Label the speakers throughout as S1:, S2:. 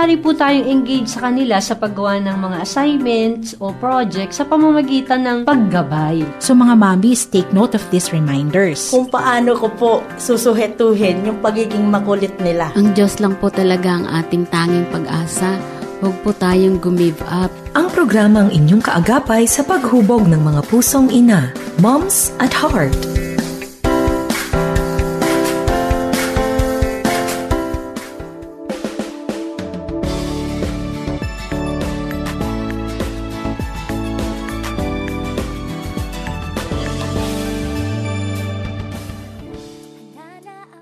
S1: maaari po tayong engage sa kanila sa paggawa ng mga assignments o projects sa pamamagitan ng paggabay.
S2: So mga mommies, take note of these reminders.
S3: Kung paano ko po susuhetuhin yung pagiging makulit nila.
S4: Ang Diyos lang po talaga ang ating tanging pag-asa. Huwag po tayong gumive up.
S5: Ang programang inyong kaagapay sa paghubog ng mga pusong ina. Moms at Heart.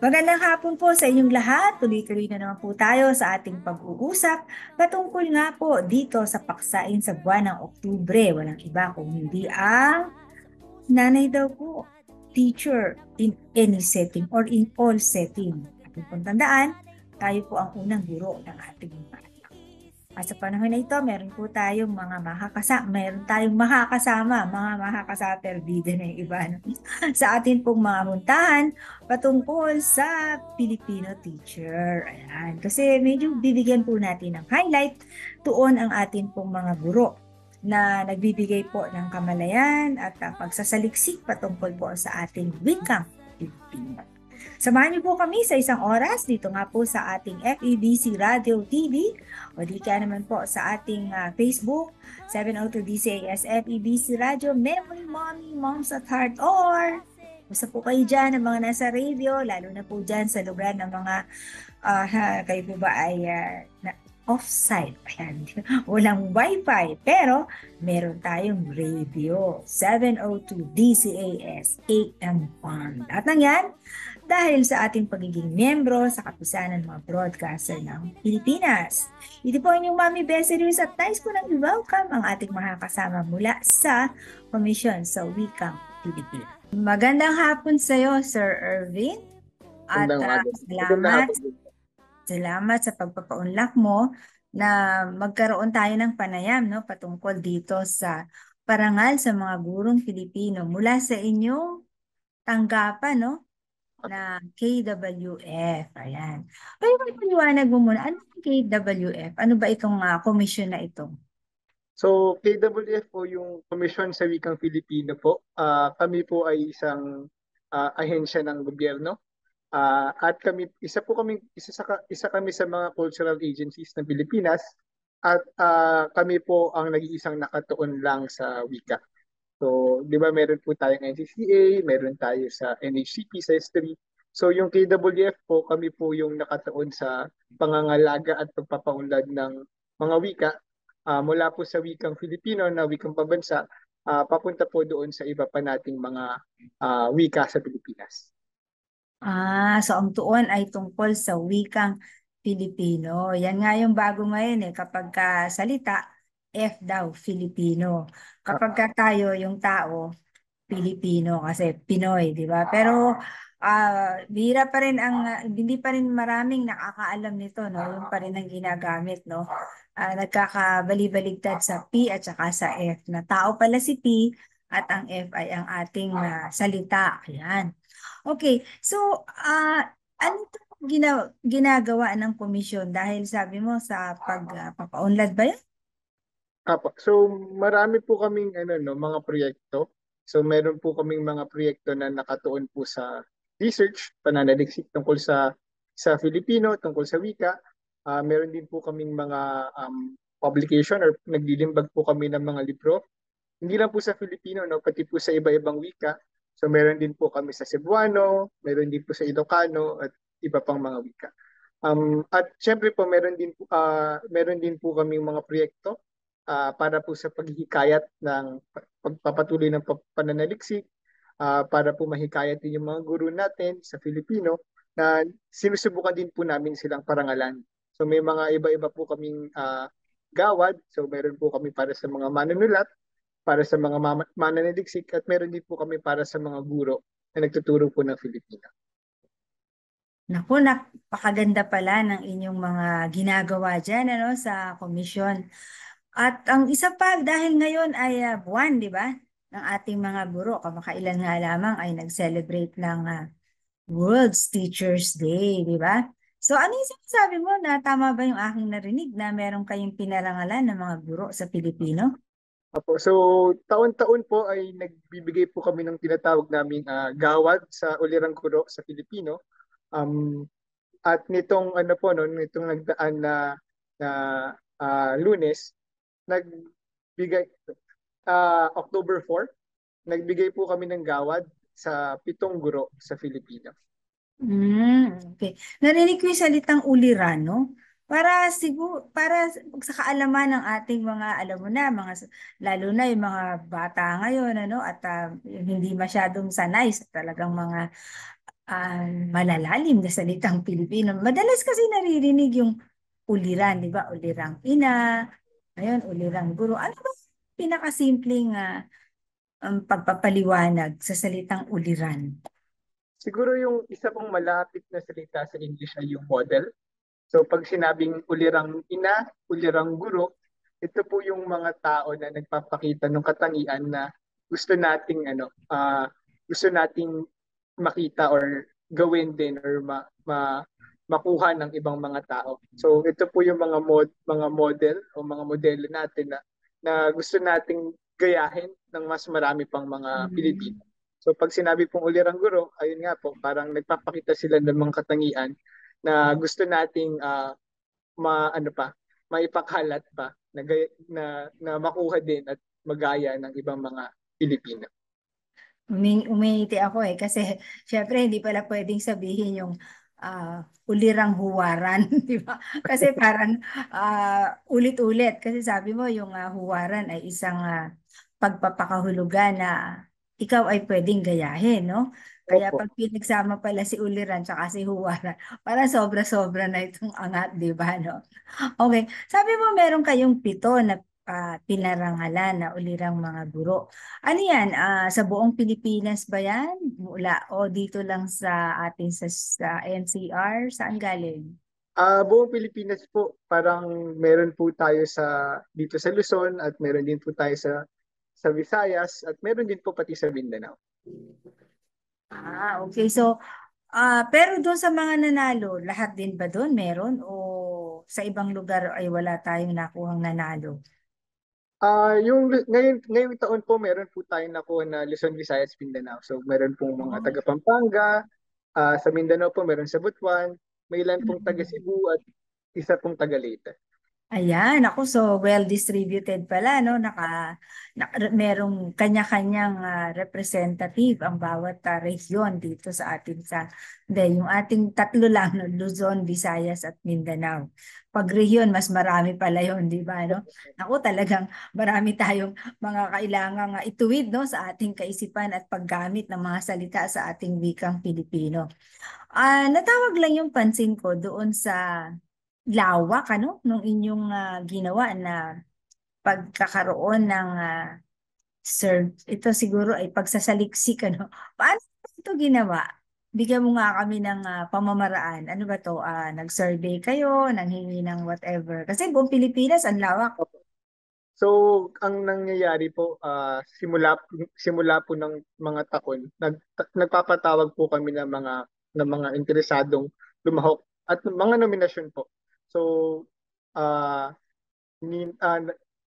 S6: Magandang hapon po sa inyong lahat. Tuloy-tuloy na naman po tayo sa ating pag-uusap patungkol nga po dito sa paksain sa buwan ng Oktubre. Walang iba kung hindi ang nanay daw po, teacher in any setting or in all setting. Ating pong tandaan, tayo po ang unang guro ng ating mga anak. At sa panahon na ito, meron tayong mga makakasama, mga makakasaperbida na yung iba sa atin pong mga muntahan patungkol sa Filipino teacher. Ayan. Kasi medyo bibigyan po natin ng highlight tuon ang atin pong mga guro na nagbibigay po ng kamalayan at pagsasaliksik patungkol po sa ating wikang Filipino. Samahan niyo po kami sa isang oras dito nga po sa ating FEBC Radio TV o di kaya naman po sa ating Facebook 702 DCAS FEBC Radio Memory Mommy Moms at Heart, or basta po kayo dyan ng mga nasa radio, lalo na po dyan sa lugar ng mga kayo po ba ay off-site. Ayan. Walang wifi pero meron tayong radio 702 DCAS AM Band. At nang yan, dahil sa ating pagiging miyembro sa Kapisanan mga Broadcaster ng Pilipinas. Ito po inyong Mami Besseries at nais ko nang i-welcome ang ating makakasama mula sa Komisyon sa Wikang Pilipino. Magandang hapon sa iyo, Sir Ervin. At salamat sa pagpapaunlak mo na magkaroon tayo ng panayam patungkol dito sa parangal sa mga gurong Pilipino mula sa inyong tanggapan na KWF. Ayan. Pero paliwanag mo muna, ano ang KWF? Ano ba itong komisyon na ito?
S7: So, KWF po yung Komisyon sa Wikang Filipino po. Kami po ay isang ahensya ng gobyerno. At isa kami sa mga cultural agencies ng Pilipinas. At kami po ang nag-iisang nakatuon lang sa wika. So, di ba meron po tayong NCCA, meron tayo sa NHCP, sa S3. So, yung KWF po, kami po yung nakatuon sa pangangalaga at pagpapaunlad ng mga wika mula po sa wikang Filipino na wikang pabansa, papunta po doon sa iba pa nating mga wika sa Pilipinas.
S6: So ang tuon ay tungkol sa wikang Filipino. Yan nga yung bago ngayon kapag salita, F daw, Filipino. Kapag tayo, yung tao, Pilipino kasi Pinoy, di ba? Pero bihira pa rin hindi pa rin maraming nakakaalam nito, Yung pa rin ang ginagamit, nagkakabali-baligtad sa P at saka sa F. Na tao pala si P at ang F ay ang ating salita. Ayan. Okay, so ano ginagawa ng komisyon dahil sabi mo sa pagpapaunlad ba yan?
S7: So marami po kaming mga proyekto. So meron po kaming mga proyekto na nakatuon po sa research, pananaliksik tungkol sa Filipino, tungkol sa wika. Meron din po kaming mga publication or naglilimbag po kami ng mga libro. Hindi lang po sa Filipino, pati po sa iba-ibang wika. So meron din po kami sa Cebuano, meron din po sa Ilocano at iba pang mga wika. At syempre po meron din po kaming mga proyekto para po sa paghihikayat ng pagpapatuloy ng pananaliksik, para po mahikayat din yung mga guro natin sa Filipino na sinusubukan din po namin silang parangalan. So may mga iba-iba po kaming gawad. So meron po kami para sa mga manunulat, para sa mga mananaliksik, at meron din po kami para sa mga guro na nagtuturo po ng Filipino.
S6: Naku, napakaganda pala ng inyong mga ginagawa dyan sa komisyon. At ang isa pa, dahil ngayon ay buwan, di ba, ng ating mga guro, kamakailan nga lamang ay nag-celebrate ng World's Teachers Day, di ba? So ano yung sinasabi mo na tama ba yung aking narinig na meron kayong pinarangalan ng mga guro sa Pilipino?
S7: Opo. So, taon-taon po ay nagbibigay po kami ng tinatawag naming gawad sa Ulirang Guro sa Filipino. Um, at nitong ano po no, nitong nagdaan na Lunes, nagbigay October 4, nagbigay po kami ng gawad sa 7 guro sa Filipino.
S6: Okay. Narinig ko yung salitang ulirano. Para sa kaalaman ng ating mga, alam mo na, lalo na yung mga bata ngayon, ano, at yung hindi masyadong sanay sa talagang mga malalalim na salitang Pilipino. Madalas kasi naririnig yung uliran, di ba? Ulirang ina, ngayon, ulirang guro. Ano ba pinakasimpleng pagpapaliwanag sa salitang uliran?
S7: Siguro yung isa pong malapit na salita sa English ay yung model. So pag sinabing ulirang ina, ulirang guro, ito po yung mga tao na nagpapakita ng katangian na gusto nating gusto nating makita or gawin din or makuha ng ibang mga tao. So ito po yung mga model o mga modelo natin na gusto nating gayahin ng mas marami pang mga Pilipino. So pag sinabi pong ulirang guro, ayun nga po, parang nagpapakita sila ng mga katangian na gusto nating maipakalat pa na makuha din at magaya ng ibang mga Pilipino.
S6: Umingiti ako kasi syempre hindi pala pwedeng sabihin yung ulirang huwaran, di ba? Kasi parang ulit-ulit. Kasi sabi mo yung huwaran ay isang pagpapakahulugan na ikaw ay pwedeng gayahin, no? Kaya
S7: Opo.
S6: pag pinagsama pala si uliran tsaka si huwaran, parang sobra-sobra na itong angat, di ba, no? Okay. Sabi mo meron kayong 7 na pinarangalan na ulirang mga guro. Ano yan? Sa buong Pilipinas ba yan? Mula o dito lang sa ating sa NCR? Saan galing?
S7: Buong Pilipinas po, parang meron po tayo dito sa Luzon at meron din po tayo sa Visayas at meron din po pati sa Mindanao.
S6: Okay. So, pero doon sa mga nanalo, lahat din ba doon meron? O sa ibang lugar ay wala tayong nakuhang nanalo?
S7: Ngayong taon po meron po tayong nakuha na Luzon, Visayas, Mindanao. So meron pong mga taga Pampanga, sa Mindanao po meron sa Butuan, may ilan pong taga Cebu at isa pong taga Leyte.
S6: Ayan, ako so well distributed pala, no? Merong kanya-kanyang representative ang bawat region dito sa atin yung ating tatlo lang, no? Luzon, Visayas at Mindanao. Pag region, mas marami pala yun, di ba, no? Ako talagang marami tayong mga kailangang ituwid, no, sa ating kaisipan at paggamit ng mga salita sa ating wikang Pilipino. Natawag lang yung pansin ko doon sa lawak nung inyong ginawa na pagkakaroon ng ito siguro ay pagsasaliksik Paano ito ginawa? Bigyan mo nga kami ng pamamaraan. Ano ba to? Nag-survey kayo, nanghingi ng whatever. Kasi buong Pilipinas ang lawak.
S7: So, ang nangyayari po, simula po ng mga taon, nagpapatawag po kami ng mga interesadong lumahok at mga nominasyon po. So,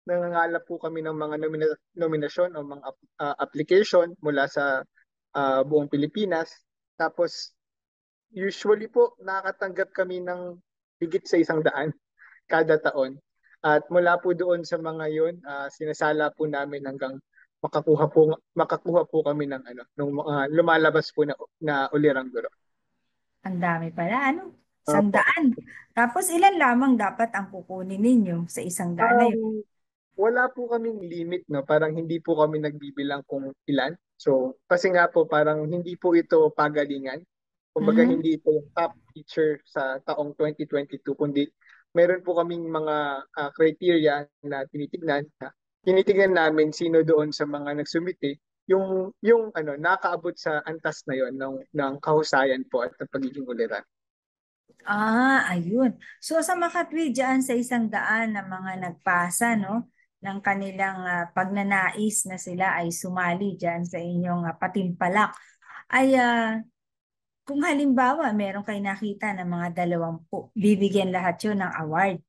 S7: nangangalap po kami ng mga nominasyon o mga application mula sa buong Pilipinas. Tapos, usually po, nakakatanggap kami ng higit sa 100 kada taon. At mula po doon sa mga yun, sinasala po namin hanggang makakuha po kami ng lumalabas po na ulirang guro.
S6: Ang dami pala, 100. Tapos ilan lamang dapat ang kukunin ninyo sa 100 na yun?
S7: Wala po kaming limit, no? Parang hindi po kami nagbibilang kung ilan. So, kasi nga po parang hindi po ito pagalingan. Kumbaga hindi ito yung top teacher sa taong 2022, kundi meron po kaming mga criteria na tinitignan. Tinitignan namin sino doon sa mga nagsumite yung nakaabot sa antas na yon ng kahusayan po at ng pagiging uliran.
S6: Ayun. So sa makatwi dyan sa 100 na mga nagpasa ng kanilang pagnanais na sila ay sumali dyan sa inyong patimpalak ay kung halimbawa meron kayo nakita ng mga 20, bibigyan lahat yun ng award.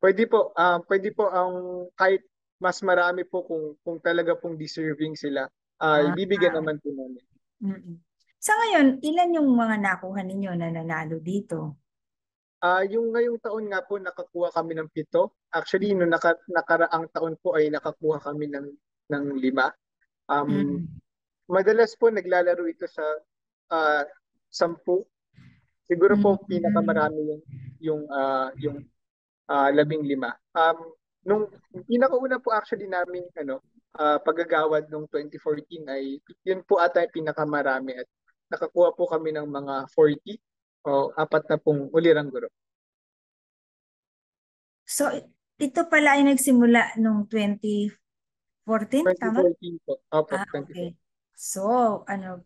S7: Pwede po ang kahit mas marami po kung talaga pong deserving sila,
S6: Ah,
S7: ibibigyan naman po namin.
S6: mm. Sa ngayon, ilan yung mga nakuha ninyo na nanalo dito?
S7: Yung ngayong taon nga po nakakuha kami ng 7. Actually, no nakaraang taon po ay nakakuha kami ng 5. Um,
S6: Mm.
S7: Madalas po naglalaro ito sa 10. Siguro po
S6: Mm.
S7: pinakamarami yung 15. Nung pinakauna po actually namin paggagawad nung 2014 ay yun po ata yung pinakamarami at nakakuha po kami ng mga 40 o 40 ulirang guro.
S6: So, ito pala ay nagsimula nung 2014, tama?
S7: 2014 po. Opo,
S6: Okay.
S7: 2014.
S6: So,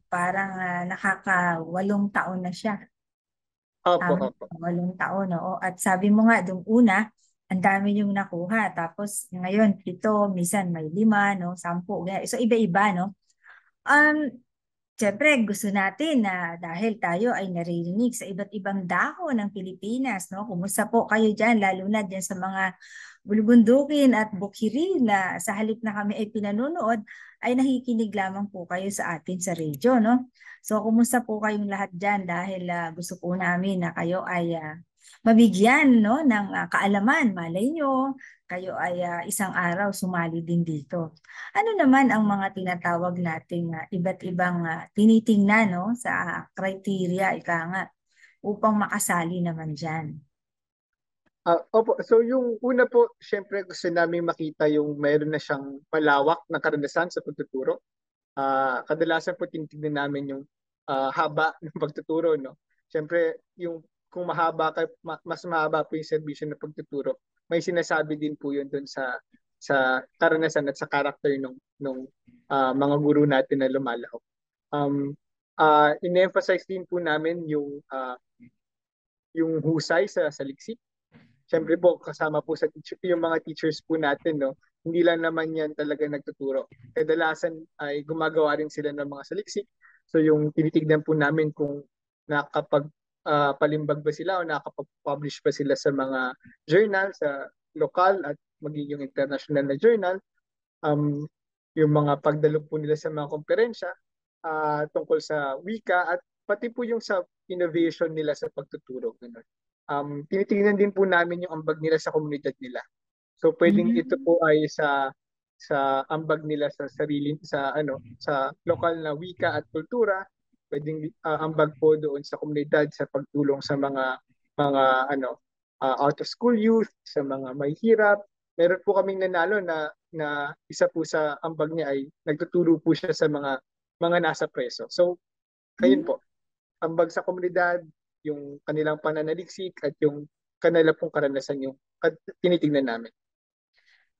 S6: parang nakaka-8 taon na siya.
S7: Opo,
S6: Tama,
S7: opo.
S6: 8 taon, oo. At sabi mo nga, dung una, ang dami yung nakuha. Tapos ngayon, 7, minsan may 5, no? 10. Ganyan. So, iba-iba, no? Um, Siyempre, gusto natin na dahil tayo ay naririnig sa iba't ibang dako ng Pilipinas, no? Kumusta po kayo dyan, lalo na dyan sa mga bulubundukin at bukirin na sa halip na kami ay pinanonood, ay nakikinig lamang po kayo sa atin sa radyo, no? So, kumusta po kayong lahat dyan dahil gusto po namin na kayo ay mabigyan, no, ng kaalaman. Malay nyo, kayo ay isang araw sumali din dito. Ano naman ang mga tinatawag nating iba't ibang tinitingnan, no, sa criteria, ika nga, upang makasali naman dyan?
S7: Opo, so yung una po, syempre gusto namin makita yung mayroon na siyang malawak na karanasan sa pagtuturo. Kadalasan po tinitingnan namin yung haba ng pagtuturo, no? Syempre, yung kung mas mahaba po yung serbisyo ng pagtuturo, may sinasabi din po yun doon sa karanasan at sa character ng mga guro natin na lumalahok. In-emphasize din po namin yung husay sa saliksik. Siyempre po, kasama po sa yung mga teachers po natin, no? Hindi lang naman yan talaga nagtuturo. Kadalasan ay gumagawa rin sila ng mga saliksik. So yung tinitignan po namin kung palimbag ba sila o nakakapag-publish ba sila sa mga journal, sa lokal at maging yung international na journal. Yung mga pagdalo po nila sa mga komperensya tungkol sa wika at pati po yung sa innovation nila sa pagtuturo. Ganun. Tinitingnan din po namin yung ambag nila sa komunidad nila. So pwedeng ito po ay sa ambag nila sa sarili sa lokal na wika at kultura, pwedeng ambag po doon sa komunidad sa pagtulong sa mga out of school youth, sa mga may hirap. Meron po kaming nanalo na isa po sa ambag niya ay nagtuturo po siya sa mga nasa preso. So ayun po, ambag sa komunidad, yung kanilang pananaliksik at yung kanila pong karanasan yung tinitingnan namin.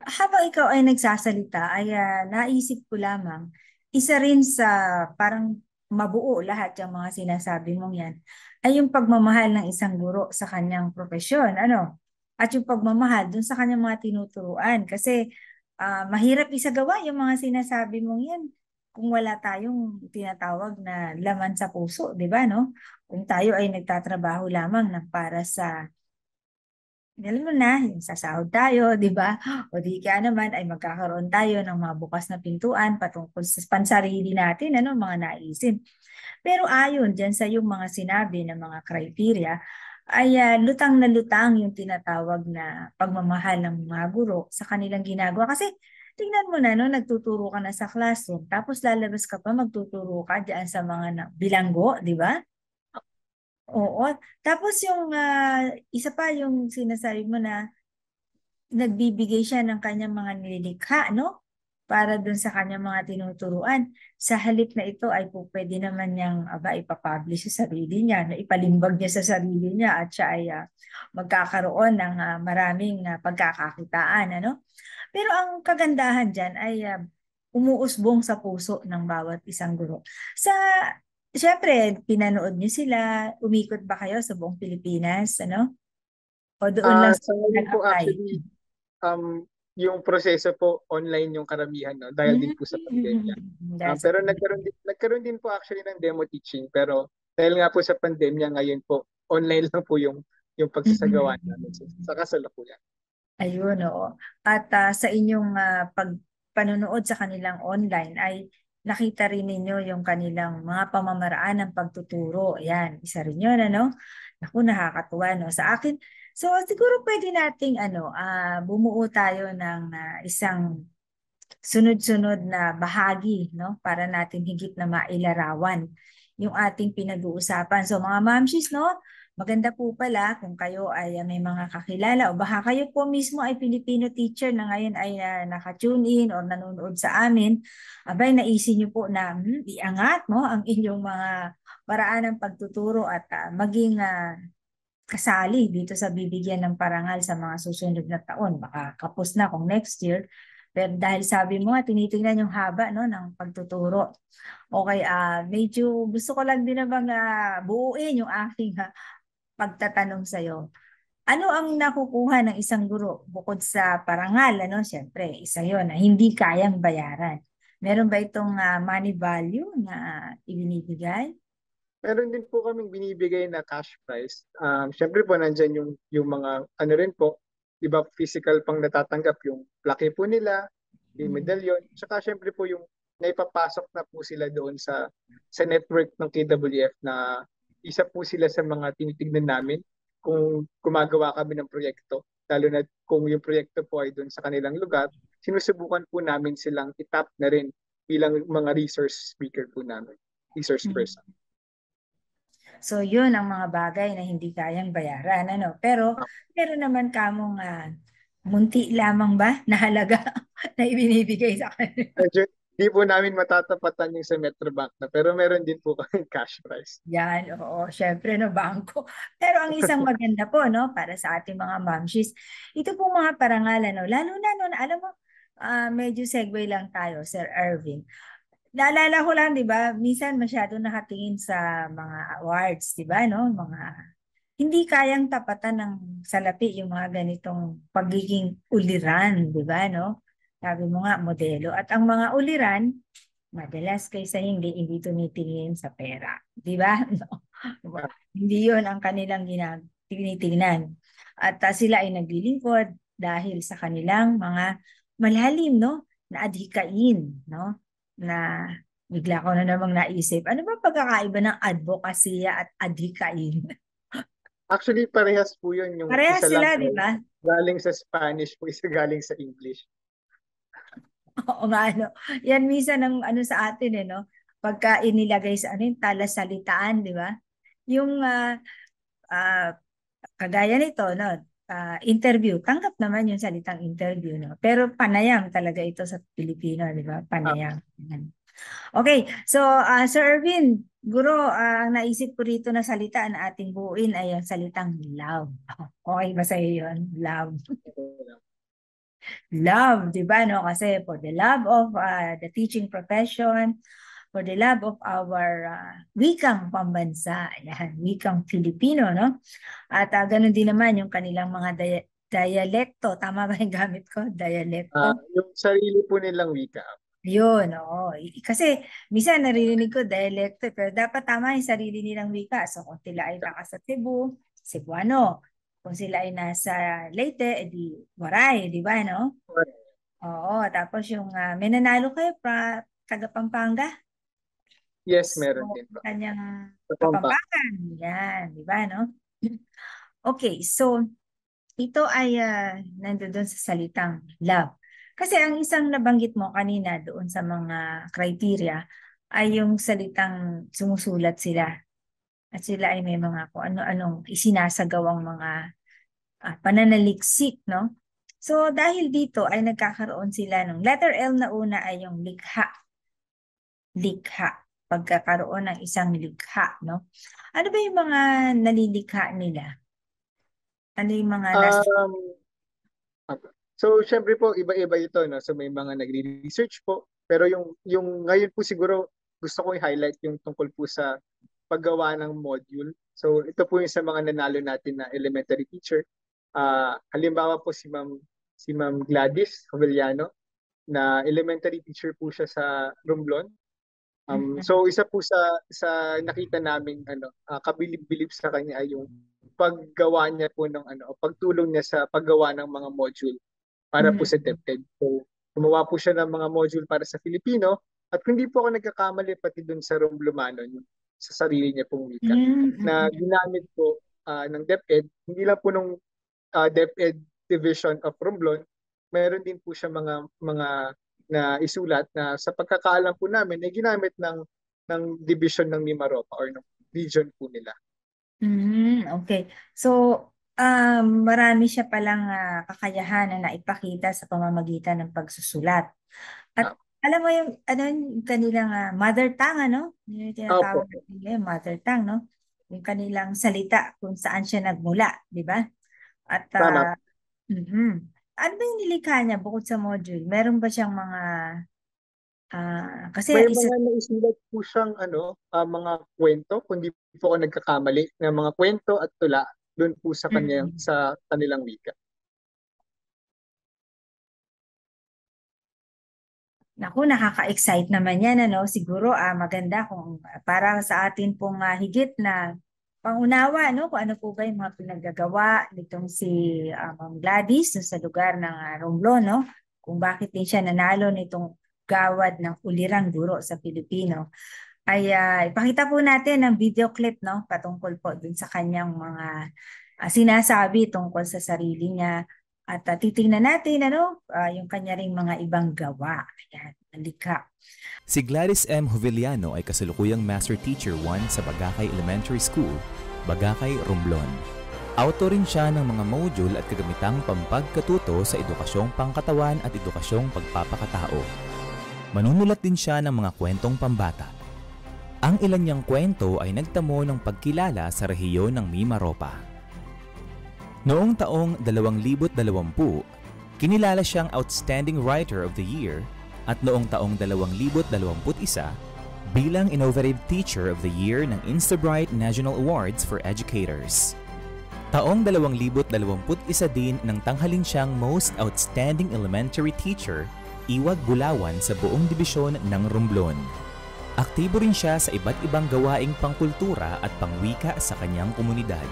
S6: Habang ikaw ay nagsasalita, ay naisip ko lamang, isa rin sa parang mabuo lahat yung mga sinasabi mong yan, ay yung pagmamahal ng isang guro sa kanyang profesyon, ano? At yung pagmamahal dun sa kanyang mga tinuturuan. Kasi mahirap isagawa yung mga sinasabi mong yan kung wala tayong tinatawag na laman sa puso, di ba, no? Kung tayo ay nagtatrabaho lamang na para sa, alam mo na, yung sasahod tayo, di ba? O di kaya naman ay magkakaroon tayo ng mga bukas na pintuan patungkol sa pansarili natin, ano, mga naisin. Pero ayon dyan sa yung mga sinabi ng mga criteria, ay lutang na lutang yung tinatawag na pagmamahal ng mga guro sa kanilang ginagawa. Kasi tingnan mo na, no, nagtuturo ka na sa classroom, tapos lalabas ka pa, magtuturo ka dyan sa mga bilanggo, di ba? Oo. Tapos yung isa pa yung sinasabi mo na nagbibigay siya ng kanyang mga nilikha, no? Para dun sa kanyang mga tinuturuan. Sa halip na ito ay po pwede naman niyang ipapublish sa sarili niya, no? Ipalimbag niya sa sarili niya at siya ay magkakaroon ng maraming pagkakakitaan, ano? Pero ang kagandahan dyan ay umuusbong sa puso ng bawat isang guro. Siyempre, pinanood niyo sila, umikot ba kayo sa buong Pilipinas, ano? O doon lang
S7: Sa ngayon po
S6: nag-apply?
S7: actually, yung proseso po online yung karamihan, no? Dahil din po sa pandemya. Pero nagkaroon din po actually ng demo teaching, pero Dahil nga po sa pandemya ngayon po, online lang po yung pagsasagawa namin sa kasalukuyan.
S6: Ayun, oo. At sa inyong panonood sa kanilang online ay nakita rin ninyo yung kanilang mga pamamaraan ng pagtuturo. Ayan, isa rin yun, ano? Naku, nakakatuwa, no? Sa akin, so siguro pwede nating bumuo tayo ng isang sunod-sunod na bahagi, no? Para natin higit na mailarawan yung ating pinag-uusapan. So mga mamshis, no? Maganda po pala kung kayo ay may mga kakilala o baka kayo po mismo ay Filipino teacher na ngayon ay naka-tune in or nanonood sa amin. Abay, naisin niyo po na iangat, no? Ang inyong mga paraan ng pagtuturo at maging kasali dito sa bibigyan ng parangal sa mga susunod na taon. Baka kapos na kung next year. Pero dahil sabi mo nga, tinitingnan yung haba, no, ng pagtuturo. Okay, medyo gusto ko lang din namang buuin yung aking pagtatanong sa'yo. Ano ang nakukuha ng isang guro bukod sa parangal? Ano? Siyempre, isa yun na hindi kayang bayaran. Meron ba itong money value na ibinibigay?
S7: Meron din po kaming binibigay na cash prize. Siyempre po nandyan yung mga ano rin po, iba physical pang natatanggap yung plaque po nila, yung medalyon. Tsaka siyempre po yung naipapasok na po sila doon sa network ng KWF na isa po sila sa mga tinitignan namin kung gumagawa kami ng proyekto. Lalo na kung yung proyekto po ay doon sa kanilang lugar, sinusubukan po namin silang itap na rin bilang mga resource speaker po namin, resource person.
S6: So yun ang mga bagay na hindi kayang bayaran, ano. Pero meron naman kamong munti lamang ba na halaga na ibinibigay sa kanila.
S7: Medyo di po namin matatapatan yung sa Metrobank na, pero meron din po kaming cash prize.
S6: Yan, oo, syempre no, bangko. Pero ang isang maganda po, no, para sa ating mga mamshis, ito po mga parangalan, no, lalo na no, alam mo, medyo segue lang tayo, Sir Ervin. Naalala ko lang, di ba, minsan masyado nakatingin sa mga awards, di ba, no? Mga hindi kayang tapatan ng salapi yung mga ganitong pagiging uliran, di ba, no? Sabi mo nga, modelo. At ang mga uliran, madalas kaysa hindi tumitingin sa pera. Di ba? No. Hindi yun ang kanilang tinitingnan. At sila ay naglilingkod dahil sa kanilang mga malalim, no? Na adhikain, no? Na bigla ko na namang naisip, ano ba pagkakaiba ng advokasya at adhikain?
S7: Actually, parehas po yun. Yung
S6: Parehas
S7: isa
S6: sila,
S7: lang
S6: di ba?
S7: galing sa Spanish po, isa galing sa English.
S6: Oo nga, ano. Yan minsan ang ano sa atin, no? Pagka inilagay sa ano yung talasalitaan, di ba? Yung kagaya nito, no? Interview. Tanggap naman yung salitang interview, no? Pero panayam talaga ito sa Pilipino, di ba? Panayam. Okay, so Sir Ervin, guro, ang naisip ko rito na salita na ating buuin ay ang salitang love. Okay ba sa iyo yun? Love. Love, di ba, no? Kasi for the love of the teaching profession, for the love of our wikang pambansa, yan, wikang Filipino, no? At ganun din naman yung kanilang mga dialekto. Tama ba yung gamit ko? Dialekto?
S7: Yung sarili po nilang wika.
S6: Yun, oo. Kasi minsan naririnig ko dialekto, pero dapat tama yung sarili nilang wika. So kung sila ay naka sa Cebu, Cebuano. Kung sila ay nasa Leyte, edi Waray, di ba, no? Oo, tapos yung may nanalo kayo taga Pampanga?
S7: Yes, meron din po.
S6: Kanyang Kapampangan. Yan, di ba, no? Okay, so ito ay nandoon sa salitang love. Kasi ang isang nabanggit mo kanina doon sa mga criteria ay yung salitang sumusulat sila. At sila ay may mga kung ano-anong isinasagawang mga pananaliksik, no? So dahil dito ay nagkakaroon sila ng letter L na una ay yung likha. Likha. Pagkakaroon ng isang likha, no? Ano ba yung mga nalilikha nila? Ano yung mga
S7: So, syempre po, iba-iba ito, no? So, may mga nagre-research po. Pero yung ngayon po siguro, gusto ko i-highlight yung tungkol po sa paggawa ng module. So, ito po yung sa mga nanalo natin na elementary teacher. Halimbawa po si Ma'am Gladys Jovellano, na elementary teacher po siya sa Romblon. So isa po sa nakita naming kabilib-bilib sa kanya ay yung paggawa niya po ng pagtulong niya sa paggawa ng mga module para po sa DepEd. So gumawa po siya ng mga module para sa Filipino at hindi po ako nagkakamali pati dun sa Romblumano yung sa sarili niya pong wika na ginamit po ng DepEd, hindi lang po nung DepEd Division of Romblon, meron din po siya mga na isulat na sa pagkakaalam po namin ay ginamit ng division ng Mimaropa or ng region po nila.
S6: Okay. So, marami siya palang kakayahan na naipakita sa pamamagitan ng pagsusulat. At alam mo yung kanilang mother tongue, yung tinatawag nila mother tongue, no? Yung kanilang salita kung saan siya nagmula, di ba? At ano ba yung nilikha niya bukod sa module? Meron ba siyang mga kasi
S7: may mga naisulat po siyang mga kwento, kung di po ako nagkakamali, na mga kwento at tula doon po sa kanilang wika.
S6: Naku, nakaka-excite naman yan, Siguro maganda kung para sa atin pong higit na pangunawa, kung ano po ba yung mga pinaggagawa nitong si Ma'am Gladys sa lugar ng Romblon, kung bakit din siya nanalo nitong gawad ng ulirang guro sa Pilipino. Ay ipakita po natin ang video clip, patungkol po dun sa kanyang mga sinasabi tungkol sa sarili niya. At titingnan natin yung kanya ring mga ibang gawa. Ayan, halika.
S8: Si Gladys M. Juveliano ay kasalukuyang Master Teacher 1 sa Bagakay Elementary School, Bagakay, Romblon. Autor rin siya ng mga module at kagamitang pampagkatuto sa edukasyong pangkatawan at edukasyong pagpapakatao. Manunulat din siya ng mga kwentong pambata. Ang ilan niyang kwento ay nagtamo ng pagkilala sa rehiyon ng Mimaropa. Noong taong 2020, kinilala siyang Outstanding Writer of the Year at noong taong 2021 bilang Innovative Teacher of the Year ng Instabright National Awards for Educators. Taong 2021 din nang tanghalin siyang Most Outstanding Elementary Teacher, Iwag Bulawan sa buong dibisyon ng Romblon. Aktibo rin siya sa iba't ibang gawaing pangkultura at pangwika sa kanyang komunidad.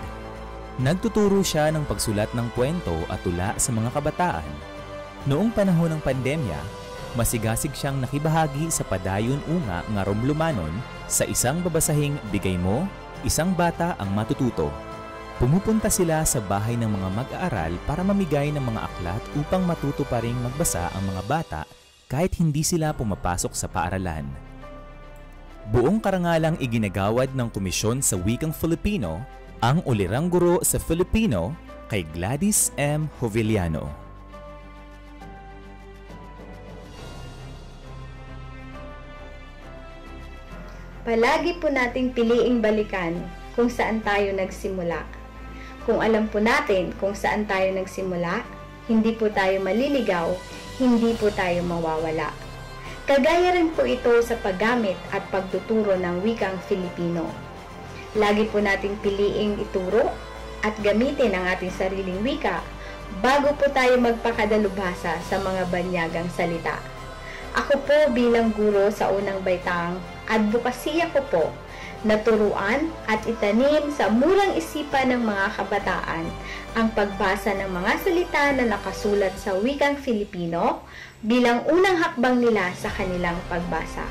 S8: Nagtuturo siya ng pagsulat ng kwento at tula sa mga kabataan. Noong panahon ng pandemya, masigasig siyang nakibahagi sa padayon unga nga Romblumanon sa isang babasahing Bigay Mo, Isang Bata ang Matututo. Pumupunta sila sa bahay ng mga mag-aaral para mamigay ng mga aklat upang matuto pa ring magbasa ang mga bata kahit hindi sila pumapasok sa paaralan. Buong karangalang iginagawad ng Komisyon sa Wikang Filipino ang ulirang guro sa Filipino kay Gladys M. Juveliano.
S9: Palagi po nating piliing balikan kung saan tayo nagsimula. Kung alam po natin kung saan tayo nagsimula, hindi po tayo maliligaw, hindi po tayo mawawala. Kagaya rin po ito sa paggamit at pagtuturo ng wikang Filipino. Lagi po nating piliing ituro at gamitin ang ating sariling wika bago po tayo magpakadalubhasa sa mga banyagang salita. Ako po bilang guro sa unang baitang, advokasya ko po na turuan at itanim sa murang isipan ng mga kabataan ang pagbasa ng mga salita na nakasulat sa wikang Filipino bilang unang hakbang nila sa kanilang pagbasa.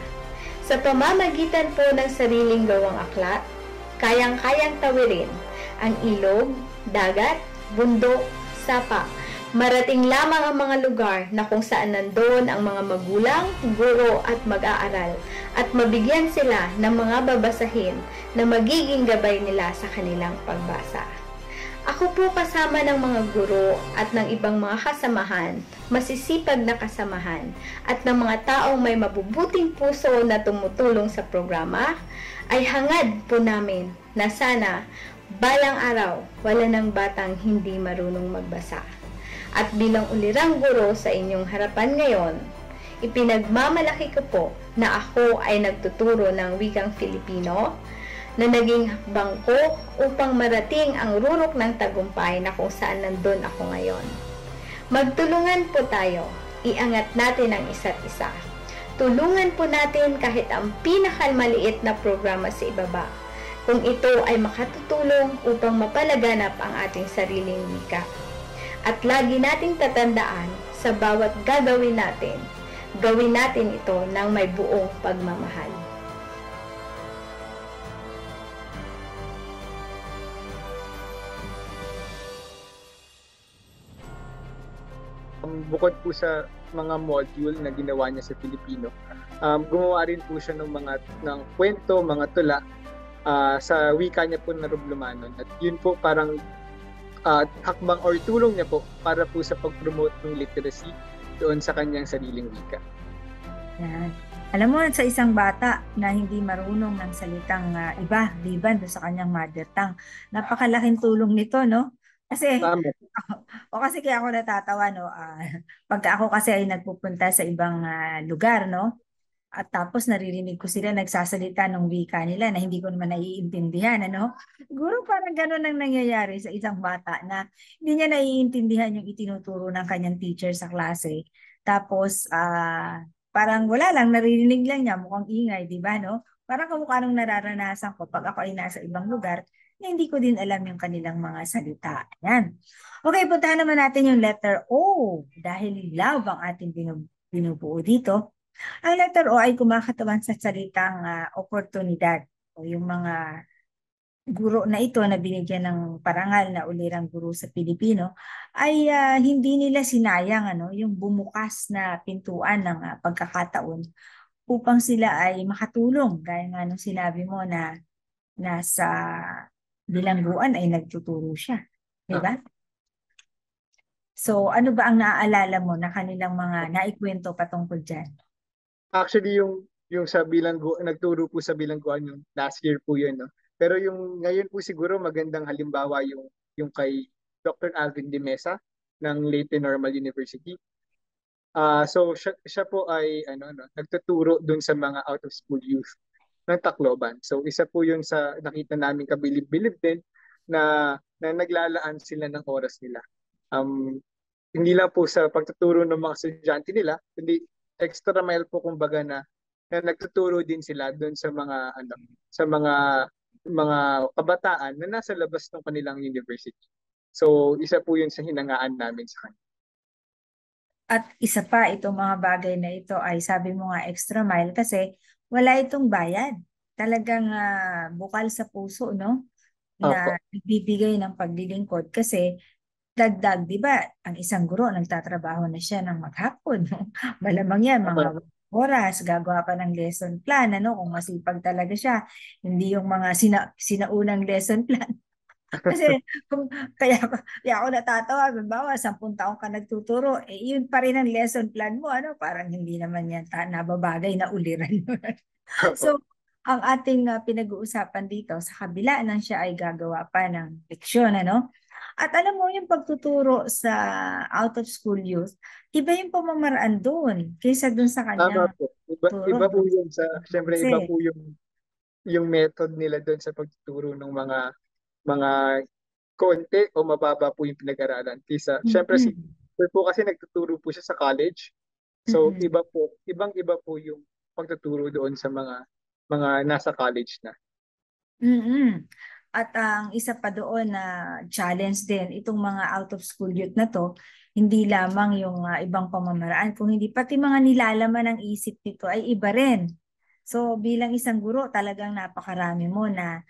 S9: Sa pamamagitan po ng sariling gawang aklat, kayang-kayang tawirin ang ilog, dagat, bundok, sapa. Marating lamang ang mga lugar na kung saan nandoon ang mga magulang, guro at mag-aaral at mabigyan sila ng mga babasahin na magiging gabay nila sa kanilang pagbasa. Ako po kasama ng mga guro at ng ibang mga kasamahan, masisipag na kasamahan at ng mga taong may mabubuting puso na tumutulong sa programa, ay hangad po namin na sana balang araw wala ng batang hindi marunong magbasa. At bilang ulirang guro sa inyong harapan ngayon, ipinagmamalaki ko po na ako ay nagtuturo ng wikang Filipino na naging bangko upang marating ang rurok ng tagumpay na kung saan nandun ako ngayon. Magtulungan po tayo, iangat natin ang isa't isa. Tulungan po natin kahit ang pinakamaliit na programa sa ibaba, kung ito ay makatutulong upang mapalaganap ang ating sariling wika. At lagi nating tatandaan sa bawat gagawin natin ito ng may buong pagmamahal.
S7: Bukod po sa mga module na ginawa niya sa Filipino, gumawa rin po siya ng kwento, mga tula sa wika niya po na Roblomanon. At yun po parang hakbang or tulong niya po para po sa pag-promote ng literacy doon sa kanyang sariling wika.
S6: Yan. Alam mo, sa isang bata na hindi marunong ng salitang iba, liban doon sa kanyang mother tongue, napakalaking tulong nito, no? Kasi, kasi kaya ako natatawa, no? Pagka ako kasi ay nagpupunta sa ibang lugar, no? At tapos naririnig ko sila nagsasalita ng wika nila na hindi ko naman naiintindihan, ano? Siguro parang gano'n ang nangyayari sa isang bata na hindi niya naiintindihan yung itinuturo ng kanyang teacher sa klase. Tapos, parang wala lang, naririnig lang niya, mukhang ingay, di ba, no? Parang kamukha nung nararanasan ko pag ako ay nasa ibang lugar na hindi ko din alam yung kanilang mga salita. Ayan. Okay, puntahan naman natin yung letter O. Dahil love ang ating binubuo dito. Ang letter O ay kumakatawan sa salitang oportunidad. O yung mga guro na ito na binigyan ng parangal na ulirang guro sa Pilipino ay hindi nila sinayang yung bumukas na pintuan ng pagkakataon upang sila ay makatulong. Gaya nga nung sinabi mo na nasa bilangguan ay nagtuturo siya. Diba? So, ano ba ang naaalala mo na kanilang mga naikwento patungkol dyan?
S7: Actually, yung sa nagturo po sa bilangguan yung last year po yun, no? Pero yung ngayon po siguro magandang halimbawa yung kay Dr. Alvin de Mesa ng Leyte Normal University. So siya po ay nagtuturo dun sa mga out of school youth ng Tacloban. So isa po yun sa nakita namin kabilib-bilib din na naglalaan sila ng oras nila. Hindi lang po sa pagtuturo ng mga estudyante nila, kundi extra mile po kumbaga na nagtuturo din sila doon sa mga kabataan na nasa labas ng kanilang university. So isa po yun sa hinangaan namin sa kanila.
S6: At isa pa, itong mga bagay na ito ay sabi mo nga extra mile kasi wala itong bayad. Talagang bukal sa puso, no? Na ibibigay ng paglilingkod kasi dagdag, di ba? Ang isang guro nagtatrabaho na siya ng maghapon. Malamang yan, mga oras, gagawa pa ng lesson plan, kung masipag talaga siya. Hindi yung mga sinaunang lesson plan. Kasi kaya ako natatawa, halimbawa, 10 taon ka nagtuturo, yun pa rin ang lesson plan mo, parang hindi naman yan nababagay na uliran. So, ang ating pinag-uusapan dito, sa kabila nang siya ay gagawa pa ng leksyon, At alam mo, yung pagtuturo sa out-of-school youth, iba yung pamamaraan doon kaysa doon sa kanya.
S7: Tama po. Iba po yun siyempre iba po yung method nila doon sa pagtuturo ng mga konti o mababa po yung pinag-aralan. Kaysa, syempre po kasi nagtuturo po siya sa college. So, ibang-iba po yung pagtuturo doon sa mga nasa college na.
S6: At ang isa pa doon na challenge din, itong mga out-of-school youth na to, hindi lamang yung ibang pamamaraan, kung hindi pati mga nilalaman ng isip nito ay iba rin. So, bilang isang guro, talagang napakarami mo na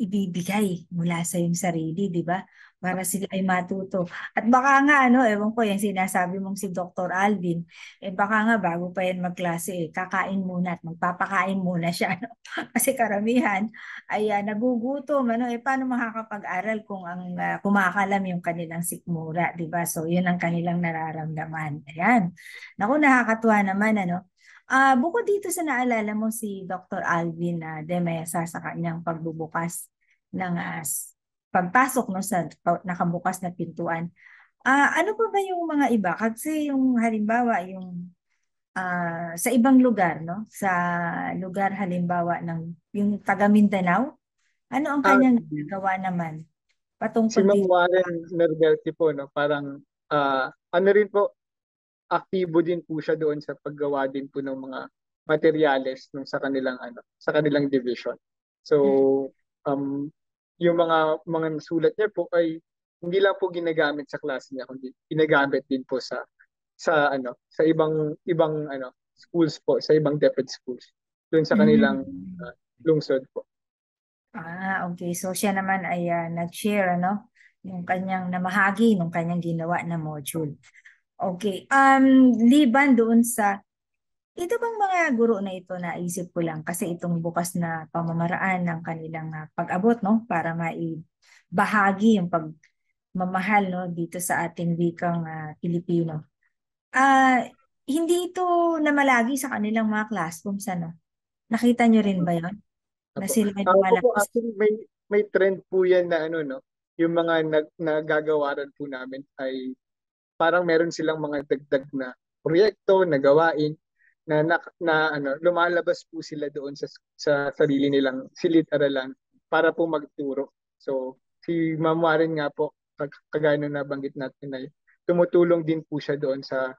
S6: ibibigay mula sa iyong sarili, di ba? Para sila ay matuto. At baka nga, ewan ko, yung sinasabi mong si Dr. Alvin, baka nga bago pa yan magklase, kakain muna at magpapakain muna siya. Kasi karamihan ay nagugutom. Paano makakapag-aral kung ang kumakalam yung kanilang sikmura, di ba? So, yun ang kanilang nararamdaman. Ayan. Naku, nakakatuwa naman, bukod dito sa naalala mo si Dr. Alvin de Mesa sa kanyang pagbubukas ng pagpasok sa nakabukas na pintuan. Ano pa ba yung mga iba? Kasi yung halimbawa yung sa ibang lugar, sa lugar halimbawa ng yung taga Mindanao, ano ang kanyang ginagawa naman? Patungkol
S7: si Ma'am Warren Nervelti po, parang ano rin po, aktibo din po siya doon sa paggawa din po ng mga materyales nung sa kanilang division. So yung mga sulat niya po ay hindi lang po ginagamit sa klase niya, kundi ginagamit din po sa ibang schools po, sa ibang DepEd schools doon sa kanilang lungsod po.
S6: Okay. So siya naman ay nag-share yung kanyang namahagi ng kanyang ginawa na module. Okay. Liban doon sa ito bang mga guro na ito, naisip ko lang kasi itong bukas na pamamaraan ng kanilang pag-abot para maibahagi yung pagmamahal dito sa ating wikang Pilipino. Hindi ito namalagi sa kanilang mga classrooms, Nakita nyo rin ba yon? Na sila ay lumalabas?
S7: Actually, may trend po yan na yung mga nagagawaran po namin ay parang meron silang mga dagdag na proyekto, na gawain, na lumalabas po sila doon sa sarili nilang silid-aralan para po magturo. So, si Ma'am Warren nga po, kagaya na nabanggit natin ay tumutulong din po siya doon sa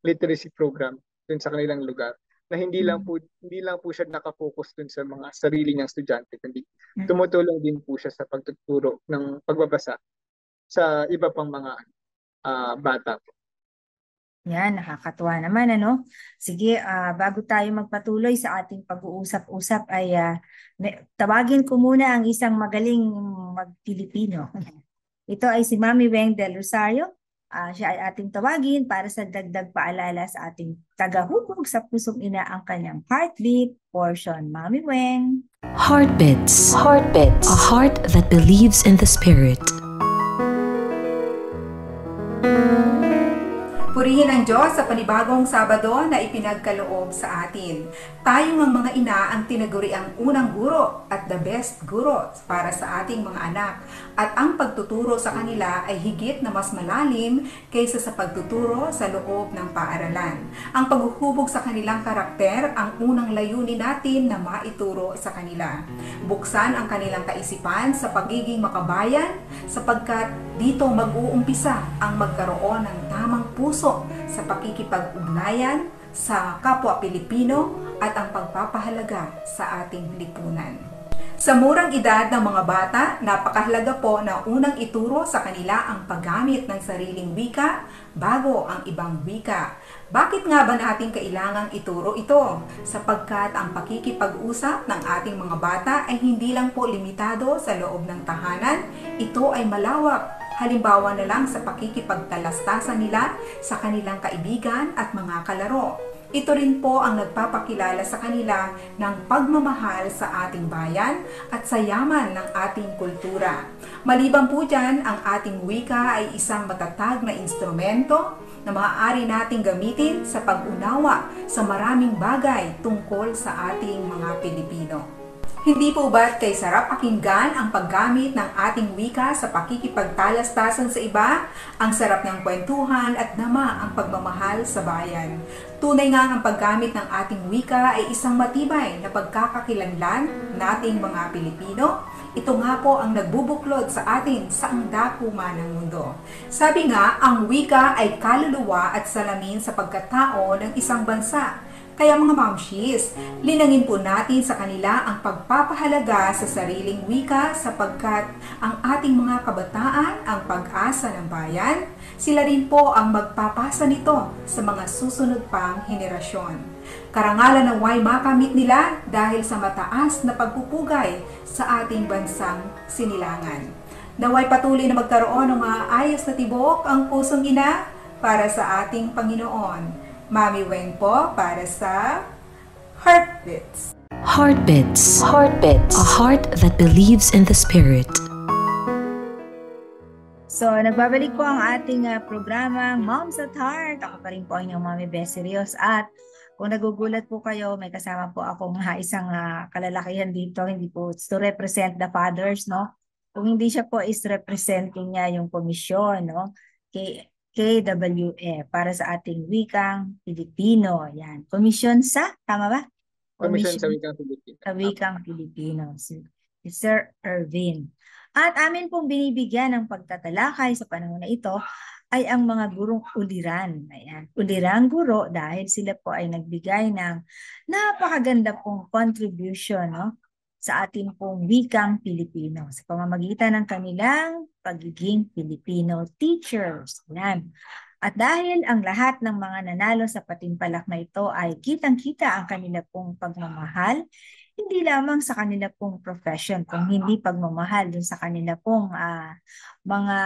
S7: literacy program doon sa kanilang lugar. Na hindi lang po siya nakafocus dun sa mga sarili niyang estudyante, kundi tumutulong din po siya sa pagtuturo ng pagbabasa sa iba pang mga bata po.
S6: Yan, nakakatuwa naman, Sige, bago tayo magpatuloy sa ating pag-uusap-usap ay tawagin ko muna ang isang magaling mag-Pilipino. Ito ay si Mami Weng Del Rosario. Siya ay ating tawagin para sa dagdag paalala sa ating tagahubog sa pusong ina ang kanyang heartbeat portion. Mami Weng.
S5: Heartbeats. Heartbeats. A heart that believes in the Spirit.
S10: Purihin ang Diyos sa panibagong Sabado na ipinagkaloob sa atin. Tayo ng mga ina ang tinaguri ang unang guro at the best guro para sa ating mga anak. At ang pagtuturo sa kanila ay higit na mas malalim kaysa sa pagtuturo sa loob ng paaralan. Ang paghuhubog sa kanilang karakter ang unang layunin natin na maituro sa kanila. Buksan ang kanilang kaisipan sa pagiging makabayan sapagkat dito mag-uumpisa ang magkaroon ng tamang puso sa pakikipag-ugnayan sa kapwa Pilipino at ang pagpapahalaga sa ating lipunan. Sa murang edad ng mga bata, napakahalaga po na unang ituro sa kanila ang paggamit ng sariling wika bago ang ibang wika. Bakit nga ba natin kailangang ituro ito? Sapagkat ang pakikipag-usap ng ating mga bata ay hindi lang po limitado sa loob ng tahanan, ito ay malawak. Halimbawa na lang sa pakikipagtalastasan nila sa kanilang kaibigan at mga kalaro. Ito rin po ang nagpapakilala sa kanila ng pagmamahal sa ating bayan at sa yaman ng ating kultura. Maliban po dyan, ang ating wika ay isang matatag na instrumento na maaari nating gamitin sa pag-unawa sa maraming bagay tungkol sa ating mga Pilipino. Hindi po ba't kay sarap pakinggan ang paggamit ng ating wika sa pakikipagtalastasan sa iba? Ang sarap ng kwentuhan at nama ang pagmamahal sa bayan. Tunay nga ang paggamit ng ating wika ay isang matibay na pagkakakilanlan nating mga Pilipino. Ito nga po ang nagbubuklod sa atin sa ang dakuman ng mundo. Sabi nga, ang wika ay kaluluwa at salamin sa pagkatao ng isang bansa. Kaya mga mamshis, linangin po natin sa kanila ang pagpapahalaga sa sariling wika sapagkat ang ating mga kabataan ang pag-asa ng bayan. Sila rin po ang magpapasa nito sa mga susunod pang henerasyon. Karangalan na way makamit nila dahil sa mataas na pagpupugay sa ating bansang sinilangan. Naway patuloy na magkaroon ng maayos na tibok ang pusong ina para sa ating Panginoon. Mami Weng po para sa Heartbeats.
S5: Heartbeats. Heartbeats. A heart that believes in the Spirit.
S6: So, nagbabalik po ang ating programang Moms at Heart. Ako pa rin po ang inyong Mami Beserios. At kung nagugulat po kayo, may kasama po akong isang kalalakihan dito. Hindi po to represent the fathers, Kung hindi siya po is representing niya yung komisyon, KWF para sa ating wikang Pilipino. Yan. Komisyon sa, tama ba?
S7: Komisyon sa wikang Pilipino.
S6: Sa wikang Pilipino. Si Sir Ervin. At amin pong binibigyan ng pagtatalakay sa panahon na ito ay ang mga gurong uliran. Ayan. Ulirang guro dahil sila po ay nagbigay ng napakaganda pong contribution, no, sa ating pong wikang Pilipino sa pamamagitan ng kanilang pagiging Filipino teachers. Ayan. At dahil ang lahat ng mga nanalo sa patimpalak na ito ay kitang-kita ang kanila pong pagmamahal, hindi lamang sa kanila pong profession, kung hindi pagmamahal dun sa kanila pong mga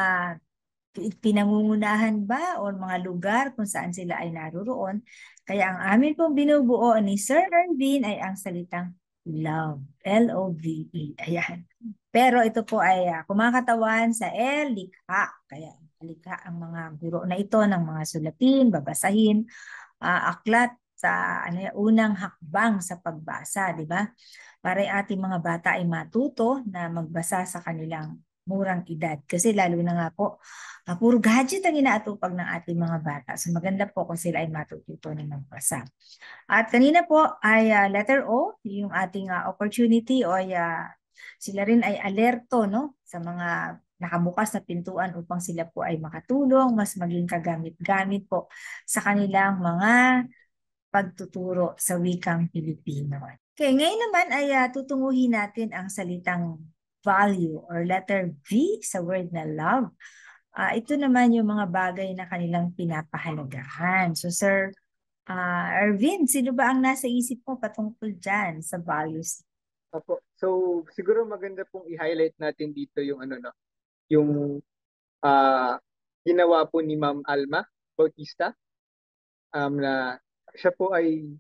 S6: pinangungunahan ba o mga lugar kung saan sila ay naroon. Kaya ang amin pong binubuo ni Sir Ervin ay ang salitang love. L-O-V-E. Ayan. Pero ito po ay kumakatawan sa likha. Kaya likha ang mga guro na ito ng mga sulatin, babasahin, aklat sa unang hakbang sa pagbasa, di ba? Para yung ating mga bata ay matuto na magbasa sa kanilang murang edad. Kasi lalo na nga po, puro gadget ang inaatupag ng ating mga bata. So maganda po kung sila ay matututo na magbasa. At kanina po ay letter O, yung ating opportunity o sila rin ay alerto, no, sa mga nakabukas na pintuan upang sila po ay makatulong, mas maging kagamit-gamit po sa kanilang mga pagtuturo sa wikang Pilipino. Okay, ngayon naman ay tutunguhin natin ang salitang value or letter V sa word na love. Ito naman yung mga bagay na kanilang pinapahalagahan. So Sir Ervin, sino ba ang nasa isip mo patungkol dyan sa values?
S7: Opo. So siguro maganda pong i-highlight natin dito yung yung ginawa po ni Ma'am Alma Bautista, na siya po ay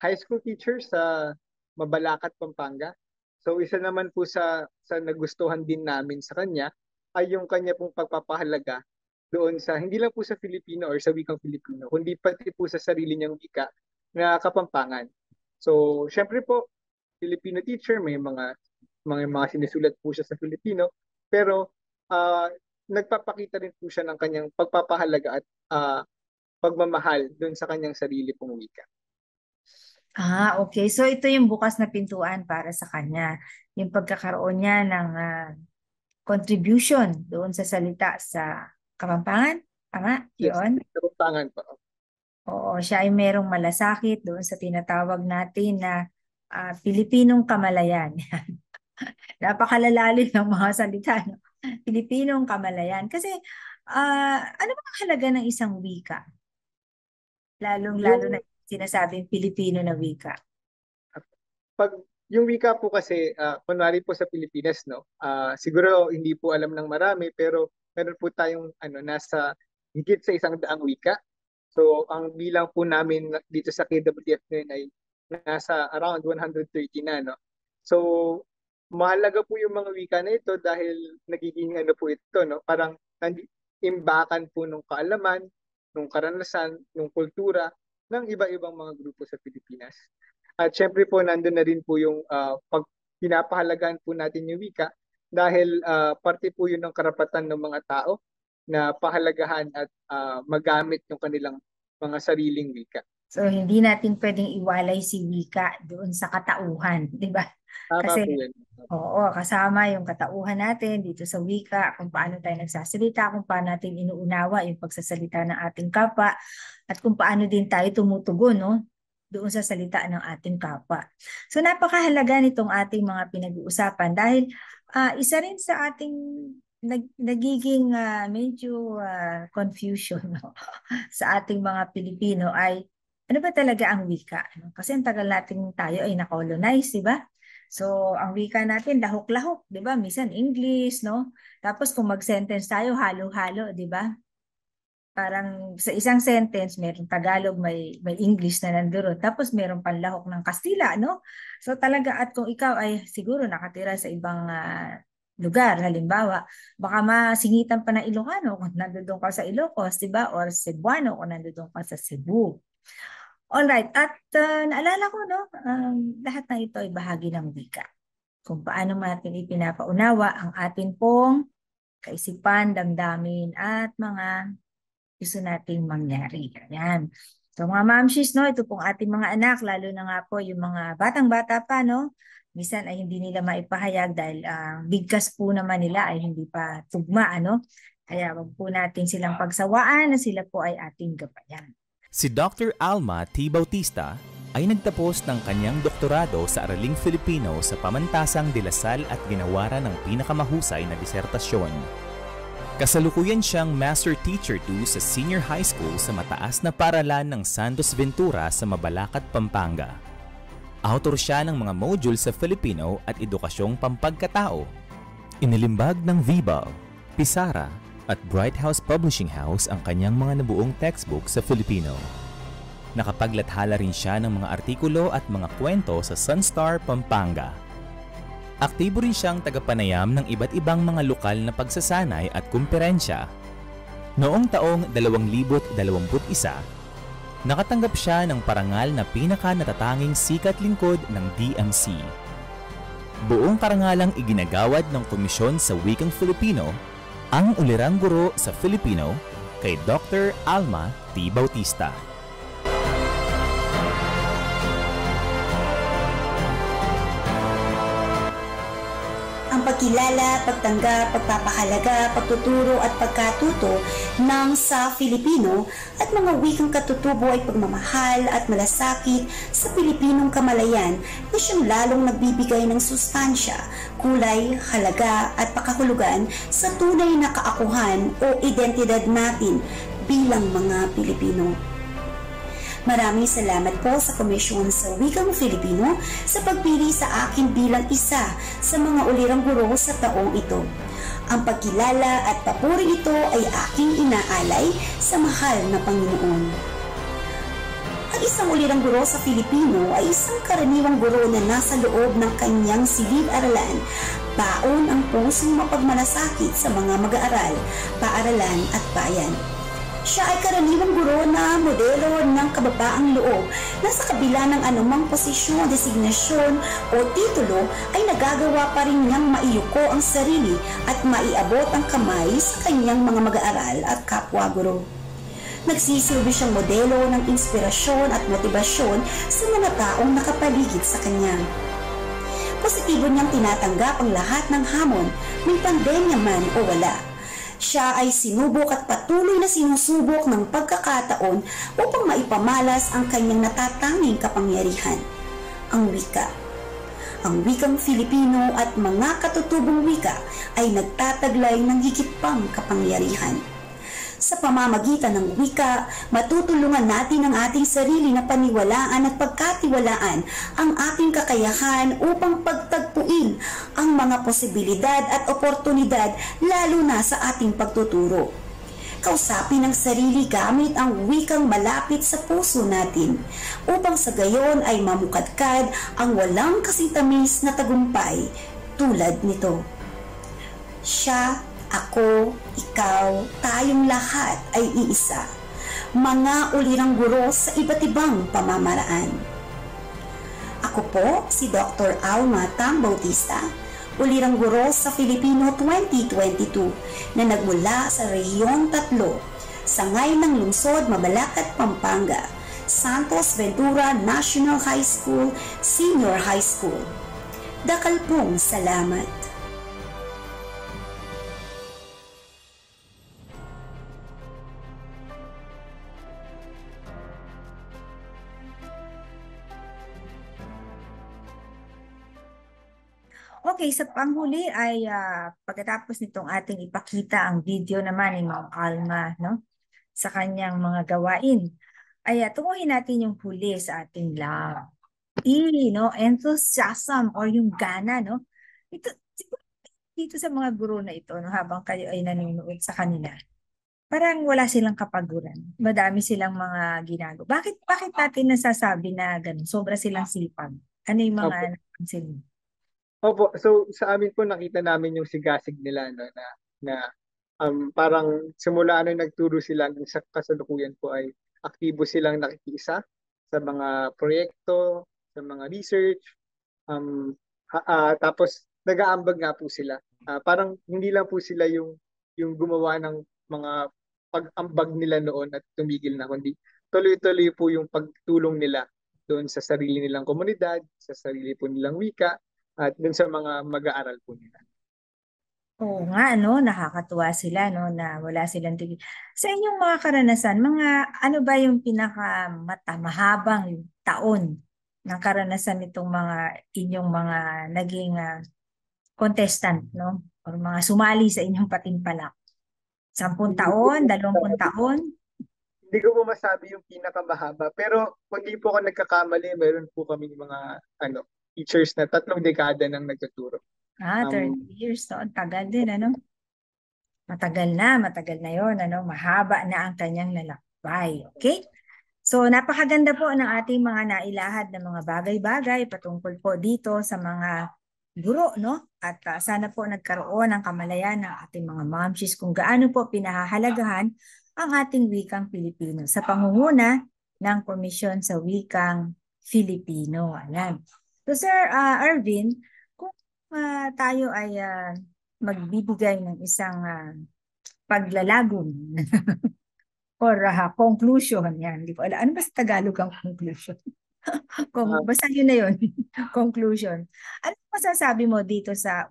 S7: high school teacher sa Mabalacat, Pampanga. So isa naman po sa nagustuhan din namin sa kanya ay yung kanya pong pagpapahalaga doon sa hindi lang po sa Filipino or sa wikang Filipino, kundi pati po sa sarili niyang wika na Kapampangan. So syempre po Filipino teacher, may mga sinusulat po siya sa Filipino, pero nagpapakita rin po siya ng kanyang pagpapahalaga at pagmamahal doon sa kanyang sarili pong wika.
S6: Okay. So ito yung bukas na pintuan para sa kanya. Yung pagkakaroon niya ng contribution doon sa salita sa Kapampangan. Tama?
S7: Yes,
S6: yun?
S7: Kapampangan po.
S6: Oo, siya ay merong malasakit doon sa tinatawag natin na Pilipinong kamalayan. Napakalalalim ng mga salita, no? Pilipinong kamalayan. Kasi ano ba ang halaga ng isang wika? Lalong-lalo na sinasabing Pilipino na wika.
S7: Pag yung wika po kasi, kunwari po sa Pilipinas, no, siguro hindi po alam ng marami, pero meron po tayong nasa higit sa 100 wika. So ang bilang po namin dito sa KWF ngayon ay nasa around 130 na, no. So mahalaga po yung mga wika na ito dahil nagiging po ito, no, parang imbakan po ng kaalaman, ng karanasan, ng kultura ng iba-ibang mga grupo sa Pilipinas. At syempre po nandun na rin po yung pinapahalagaan po natin yung wika dahil parte po yun ng karapatan ng mga tao na pahalagahan at magamit yung kanilang mga sariling wika.
S6: So hindi natin pwedeng iwalay si wika doon sa katauhan, di ba? Kasi oo, kasama yung katauhan natin dito sa wika, kung paano tayo nagsasalita, kung paano natin inuunawa yung pagsasalita ng ating kapwa, at kung paano din tayo tumutugon, no, doon sa salita ng ating kapwa. So napakahalaga nitong ating mga pinag-uusapan dahil isa rin sa ating nagiging medyo confusion, no, sa ating mga Pilipino ay ano ba talaga ang wika? Kasi ang tagal natin tayo ay na-colonize, di ba? So, ang wika natin, lahok-lahok, di ba? Minsan English, no? Tapos kung mag-sentence tayo, halo-halo, di ba? Parang sa isang sentence, mayroong Tagalog, may English na nandoon. Tapos mayroong panlahok ng Kastila, no? So talaga, at kung ikaw ay siguro nakatira sa ibang lugar, halimbawa, baka masingitan pa ng Ilocano kung nandoon ka sa Ilocos, di ba? Or Cebuano kung nandoon ka sa Cebu. Alright, at naalala ko, no, lahat ng ito ay bahagi ng wika. Kung paano natin ipinapaunawa ang atin pong kaisipan, damdamin, at mga gusto nating mangyari. Ayan. So mga mamshis, no, ito pong ating mga anak, lalo na nga po yung mga batang-bata pa, no, minsan ay hindi nila maipahayag dahil bigkas po naman nila ay hindi pa tugma, ano. Kaya wag po natin silang pagsawaan na sila po ay ating gabayan.
S8: Si Dr. Alma T. Bautista ay nagtapos ng kanyang doktorado sa Araling Filipino sa Pamantasang de La Salle at ginawaran ng pinakamahusay na disertasyon. Kasalukuyan siyang Master Teacher 2 sa Senior High School sa mataas na paaralan ng Santos Ventura sa Mabalacat, Pampanga. Author siya ng mga module sa Filipino at Edukasyong Pampagkatao. Inilimbag ng Vibal, Pisara at Bright House Publishing House ang kanyang mga nabuong textbook sa Filipino. Nakapaglathala rin siya ng mga artikulo at mga kwento sa Sunstar, Pampanga. Aktibo rin siyang tagapanayam ng iba't ibang mga lokal na pagsasanay at kumperensya. Noong taong 2021, nakatanggap siya ng parangal na pinaka-natatanging sikat lingkod ng DMC. Buong karangalang iginagawad ng Komisyon sa Wikang Filipino ang ulirang guro sa Filipino kay Dr. Alma T. Bautista.
S11: Ang pagkilala, pagtanggap, pagpapahalaga, pagtuturo at pagkatuto ng sa Filipino at mga wikang katutubo ay pagmamahal at malasakit sa Pilipinong kamalayan na siyang lalong nagbibigay ng sustansya, kulay, halaga at pakahulugan sa tunay na kaakuhan o identidad natin bilang mga Pilipino. Maraming salamat po sa Komisyon sa Wikang Filipino sa pagpili sa akin bilang isa sa mga ulirang guro sa taong ito. Ang pagkilala at papuri ito ay aking inaalay sa mahal na Panginoon. Ang isang ulirang guro sa Filipino ay isang karaniwang guro na nasa loob ng kanyang silid-aralan, baon ang pusong mapagmalasakit sa mga mag-aaral, paaralan at bayan. Siya ay karaniwang guro na modelo ng kababaang loob na sa kabila ng anumang posisyon, designasyon o titulo ay nagagawa pa rin niyang maiyuko ang sarili at maiabot ang kamay sa kanyang mga mag-aaral at kapwa-guro. Nagsisilbi siyang modelo ng inspirasyon at motibasyon sa mga taong nakapaligid sa kanya. Positibo niyang tinatanggap ang lahat ng hamon, may pandemya man o wala. Siya ay sinubok at patuloy na sinusubok ng pagkakataon upang maipamalas ang kanyang natatanging kapangyarihan, ang wika. Ang wikang Filipino at mga katutubong wika ay nagtataglay ng higit pang kapangyarihan. Sa pamamagitan ng wika, matutulungan natin ang ating sarili na paniwalaan at pagkatiwalaan ang ating kakayahan upang pagtagpuin ang mga posibilidad at oportunidad lalo na sa ating pagtuturo. Kausapin ang sarili gamit ang wikang malapit sa puso natin upang sa gayon ay mamukadkad ang walang kasitamis na tagumpay tulad nito. Siya, ako, ikaw, tayong lahat ay iisa. Mga ulirang guro sa iba't ibang pamamaraan. Ako po si Dr. Alma T. Bautista, ulirang guro sa Filipino 2022 na nagmula sa Rehiyon 3, Sangay ng Lungsod, Mabalacat, Pampanga, Santos Ventura National High School, Senior High School. Dakal pong salamat.
S6: Okay, sa panghuli ay pagkatapos nitong ating ipakita ang video naman ni Ma'am Alma, no, sa kanyang mga gawain, ay tunguhin natin yung huli sa ating love. No, enthusiasm or yung gana, no? Ito, dito sa mga guro na ito, no, habang kayo ay nanonood sa kanila, parang wala silang kapaguran. Madami silang mga ginagawa. Bakit natin nasasabi na ganun? Sobra silang sipag. Ano yung mga napansin mo?
S7: Opo, so sa amin po nakita namin yung sigasig nila, no, na parang simula na nagturo sila sa kasalukuyan po ay aktibo silang nakikiisa sa mga proyekto, sa mga research, tapos nag-aambag nga po sila. Parang hindi lang po sila yung gumawa ng mga pag-ambag nila noon at tumigil na, kundi tuloy-tuloy po yung pagtulong nila doon sa sarili nilang komunidad, sa sarili po nilang wika, at dun sa mga mag-aaral po nila.
S6: Oo nga, no, nakakatuwa sila, no, na wala silang tigil. Sa inyong mga karanasan, ano ba yung mahabang taon ng karanasan nitong inyong mga naging contestant, no? O mga sumali sa inyong patimpalak? 10
S7: Hindi ko
S6: taon, 20 taon?
S7: hindi ko po masabi yung pinakamahaba, pero kung di po ako nagkakamali, meron po kaming mga teachers na 3 dekada nang nagtuturo.
S6: 30 years, no? Tagal din, ano? Matagal na yon, ano? Mahaba na ang kanyang lalakbay, okay? So, napakaganda po ng ating mga nailahad na mga bagay-bagay patungkol po dito sa mga guro, no? At sana po nagkaroon ng kamalayan ng ating mga momshies kung gaano po pinahahalagahan ang ating wikang Pilipino sa pangunguna ng Komisyon sa Wikang Filipino. Ayan. So, Sir Arvin, kung tayo ay magbibigay ng isang paglalagom or conclusion, yan. Hindi ko alam. Ano ba sa Tagalog ang conclusion? Basta yun na yun. Conclusion. Ano masasabi mo dito sa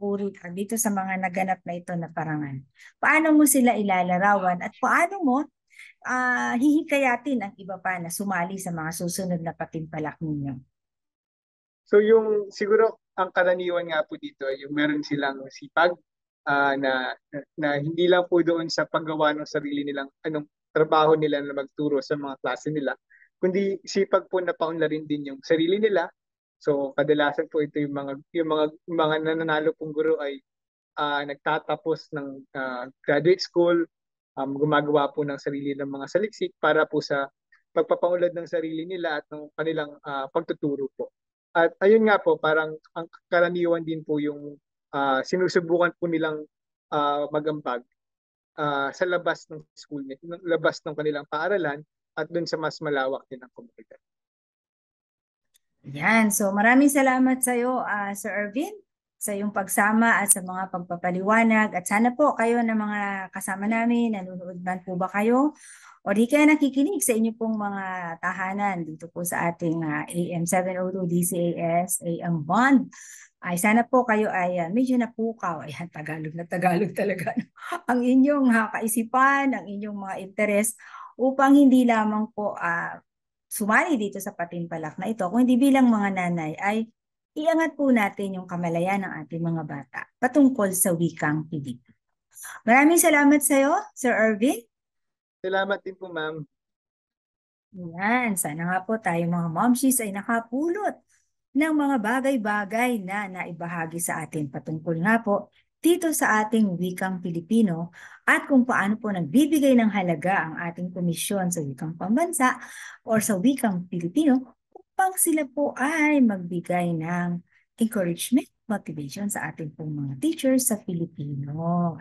S6: dito sa mga naganap na ito na parangal? Paano mo sila ilalarawan at paano mo hihikayatin ang iba pa na sumali sa mga susunod na patimpalak ninyo?
S7: So siguro ang karaniwan nga po dito, yung meron silang sipag na hindi lang po doon sa paggawa ng sarili nilang trabaho nila na magturo sa mga klase nila, kundi sipag po na paunlarin din yung sarili nila. So kadalasan po ito yung mga nananalo pong guro ay nagtatapos ng graduate school, gumagawa po ng sarili ng mga saliksik para po sa pagpapaunlad ng sarili nila at ng kanilang pagtuturo po. At ayun nga po, parang ang karaniwan din po yung sinusubukan po nilang magambag sa labas ng school, labas ng kanilang paaralan at dun sa mas malawak din ng komunidad.
S6: Yan. So maraming salamat sa iyo, Sir Arvin, sa iyong pagsama at sa mga pagpapaliwanag. At sana po kayo na mga kasama namin, nanonood man po ba kayo? O di kaya nakikinig sa inyo pong mga tahanan dito po sa ating AM 702 DCAS, AM Bond. Ay sana po kayo ay medyo napukaw. Ayan, Tagalog na Tagalog talaga. Ang inyong kaisipan, ang inyong mga interes upang hindi lamang po sumali dito sa patimpalak na ito, kung hindi bilang mga nanay ay iangat po natin yung kamalayan ng ating mga bata patungkol sa wikang Pilipino. Maraming salamat sa iyo, Sir Arvin.
S7: Salamat din po, ma'am.
S6: Yan, sana nga po tayo mga momshies ay nakapulot ng mga bagay-bagay na naibahagi sa atin patungkol nga po dito sa ating wikang Pilipino at kung paano po nagbibigay ng halaga ang ating komisyon sa wikang pambansa o sa wikang Pilipino upang sila po ay magbigay ng encouragement, motivation sa ating pong mga teachers sa Filipino.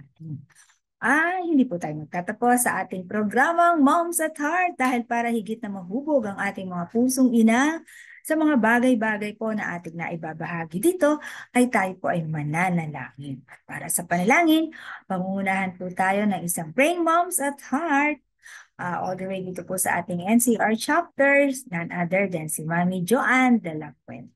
S6: Hindi po tayo magtatapos sa ating programang Moms at Heart dahil para higit na mahubog ang ating mga pusong ina sa mga bagay-bagay po na ating naibabahagi dito ay tayo po ay mananalangin. Para sa panalangin, pangungunahan po tayo ng isang Praying Moms at Heart all the way dito po sa ating NCR chapters, none other than si Mami Joanne de la Puente.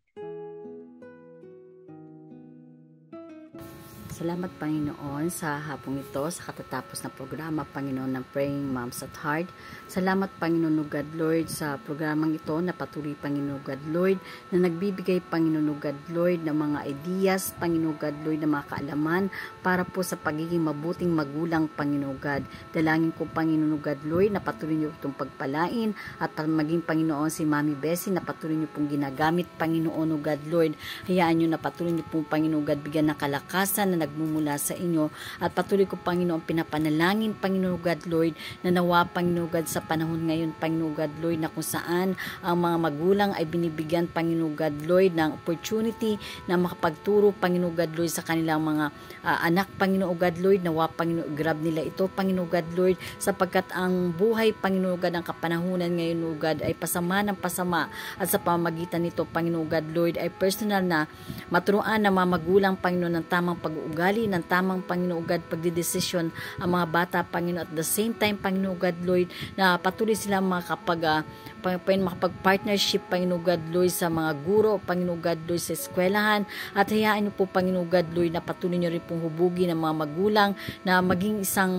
S4: Salamat, Panginoon, sa hapong ito, sa katatapos na programa, Panginoon, ng Praying Moms at Heart. Salamat, Panginoon God Lord, sa programang ito na patuloy, Panginoon God Lord, na nagbibigay, Panginoon God Lord, ng mga ideas, Panginoon God Lord, na mga kaalaman para po sa pagiging mabuting magulang, Panginoon God. Dalangin ko, Panginoon God Lord, na patuloy niyo itong pagpalain at maging, Panginoon, si Mami Bessie, na patuloy niyo pong ginagamit, Panginoon God Lord. Hayaan niyo na patuloy niyo pong, Panginoon God, bigyan ng kalakasan na nagmumula sa inyo at patuloy ko, Panginoon, pinapanalangin, Panginoon God Lord, na nawa, Panginoon God, sa panahon ngayon, Panginoon God Lord, na kung saan ang mga magulang ay binibigyan, Panginoon God Lord, ng opportunity na makapagturo, Panginoon God Lord, sa kanilang mga anak, Panginoon God Lord, nawa, Panginoon, grab nila ito, Panginoon God Lord, sapagkat ang buhay, Panginoon God, ang kapanahunan ngayon, O God, ay pasama ng pasama at sa pamamagitan nito, Panginoon God Lord, ay personal na maturuan ng mga magulang, Panginoon, ng tamang pag-uugali ugali ng tamang, Panginoon God, pagdidesisyon ang mga bata, Panginoon, at the same time, Panginoon God, Lord, na patuloy sila makapag-partnership, Panginoon God, Lord, sa mga guro, Panginoon God, Lord, sa eskwelahan, at hayaan niyo po, Panginoon God, Lord, na patuloy niyo rin pong hubugin ng mga magulang na maging isang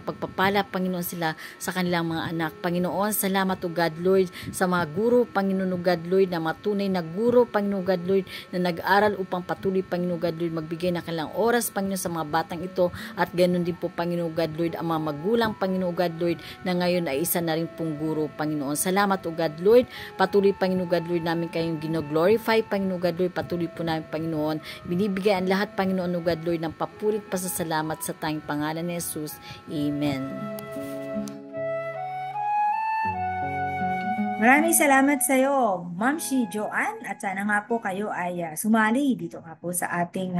S4: pagpapala, Panginoon, sila sa kanilang mga anak. Panginoon, salamat, O God, Lord, sa mga guro, Panginoon, O God, Lord, na matunay na guro, Panginoon God, Lord, na nag-aral upang patuloy, Panginoon God, Lord, magbigay na kanilang oras, Panginoon, sa mga batang ito, at ganoon din po, Panginoon God, Lord, ang mga magulang, Panginoon God, Lord, na ngayon ay isa na rin pong guro, Panginoon. Salamat, O God, Lord, patuloy, Panginoon God, Lord, namin kayong gino-glorify, Panginoon God, Lord, patuloy po namin, Panginoon, binibigay ang lahat, Panginoon, O God, Lord, ng papurit pasasalamat sa tanging pangalan ni Jesus. Amen.
S6: Maraming salamat sa iyo, Ma'am Shi Joanne, at sana nga po kayo ay sumali dito nga po sa ating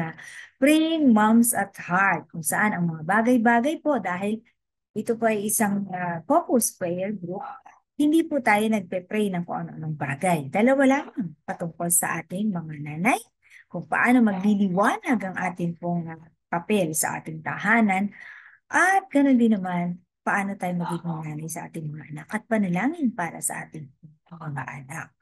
S6: Praying Moms at Heart, kung saan ang mga bagay-bagay po, dahil ito po ay isang focus prayer group, hindi po tayo nagpe-pray ng kung ano-anong bagay. Dalawa lang patungkol sa ating mga nanay, kung paano magliliwanag ang ating pong papel sa ating tahanan, at ganoon din naman, paano tayo magiging nanay sa ating mga anak at panalangin para sa ating mga anak.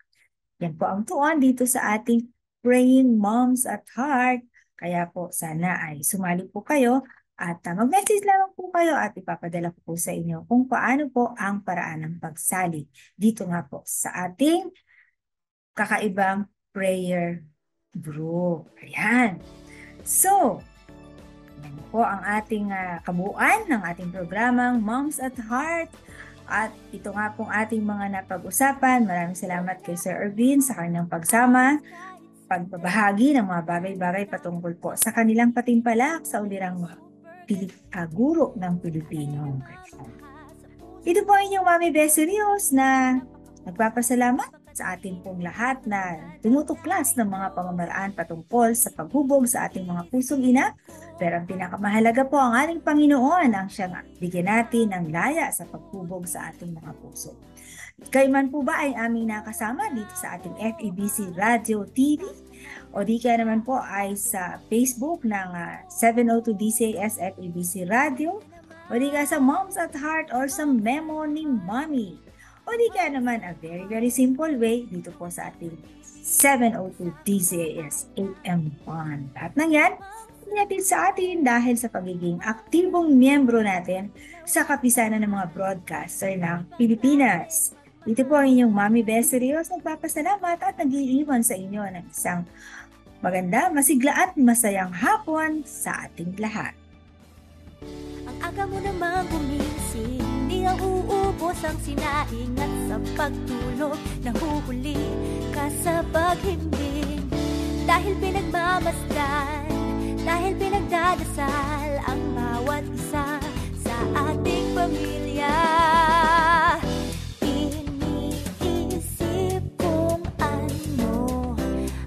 S6: Yan po ang tuon dito sa ating Praying Moms at Heart. Kaya po sana ay sumali po kayo at mag-message lang po kayo at ipapadala ko po sa inyo kung paano po ang paraan ng pagsali dito nga po sa ating kakaibang prayer group. Ayan. So, yan po ang ating kabuuan ng ating programang Moms at Heart. At ito nga pong ating mga napag-usapan. Maraming salamat kay Sir Ervin sa kanyang pagsama, pagbabahagi ng mga bagay-bagay patungkol po sa kanilang patimpalak sa ulirang guro ng Pilipino. Ito po ang inyong Mami Beserios na nagpapasalamat sa ating pong lahat na tumutuklas ng mga pamamaraan patungkol sa paghubog sa ating mga pusong ina. Pero ang pinakamahalaga po ang ating Panginoon ang siyang bigyan natin ng laya sa paghubog sa ating mga puso. Kayo man po ba ay aming nakasama dito sa ating FEBC Radio TV? O di kaya naman po ay sa Facebook ng 702 DCAS FEBC Radio? O di kaya sa Moms at Heart or sa Memo ni Mommy? O di kaya naman a very simple way dito po sa ating 702 DCAS AM1. Lahat ng yan, natin sa atin dahil sa pagiging aktibong miyembro natin sa kapisanan ng mga broadcaster ng Pilipinas. Ito po ang inyong Mami Beserios, nagpapasalamat at nag-iiwan sa inyo ng isang maganda, masigla at masayang hapon sa ating lahat.
S12: Ang aga mo namang gumising, di ang uubos ang sinaing at sa pagtulog nahuhuli ka sa paghimbing. Dahil pinagmamasdan, dahil pinagdadasal ang bawat isa sa ating pamilya. Iniisip kung ano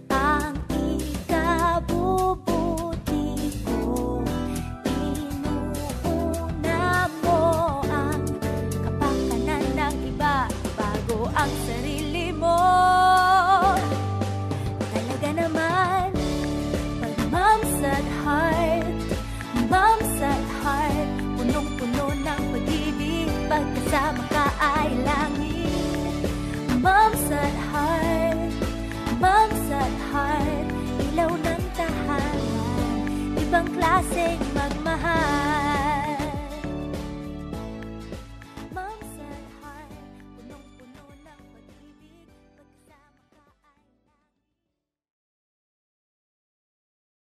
S12: ang ikabubuti ko. Inuuna mo ang kapakanan ng iba bago ang sarili mo. Talaga naman, pag Moms at Heart, Moms at Heart, punong-puno ng pag-ibig, pagkasama ka ay langit. Moms at Heart, Moms at Heart, ilaw ng tahanan, ibang klaseng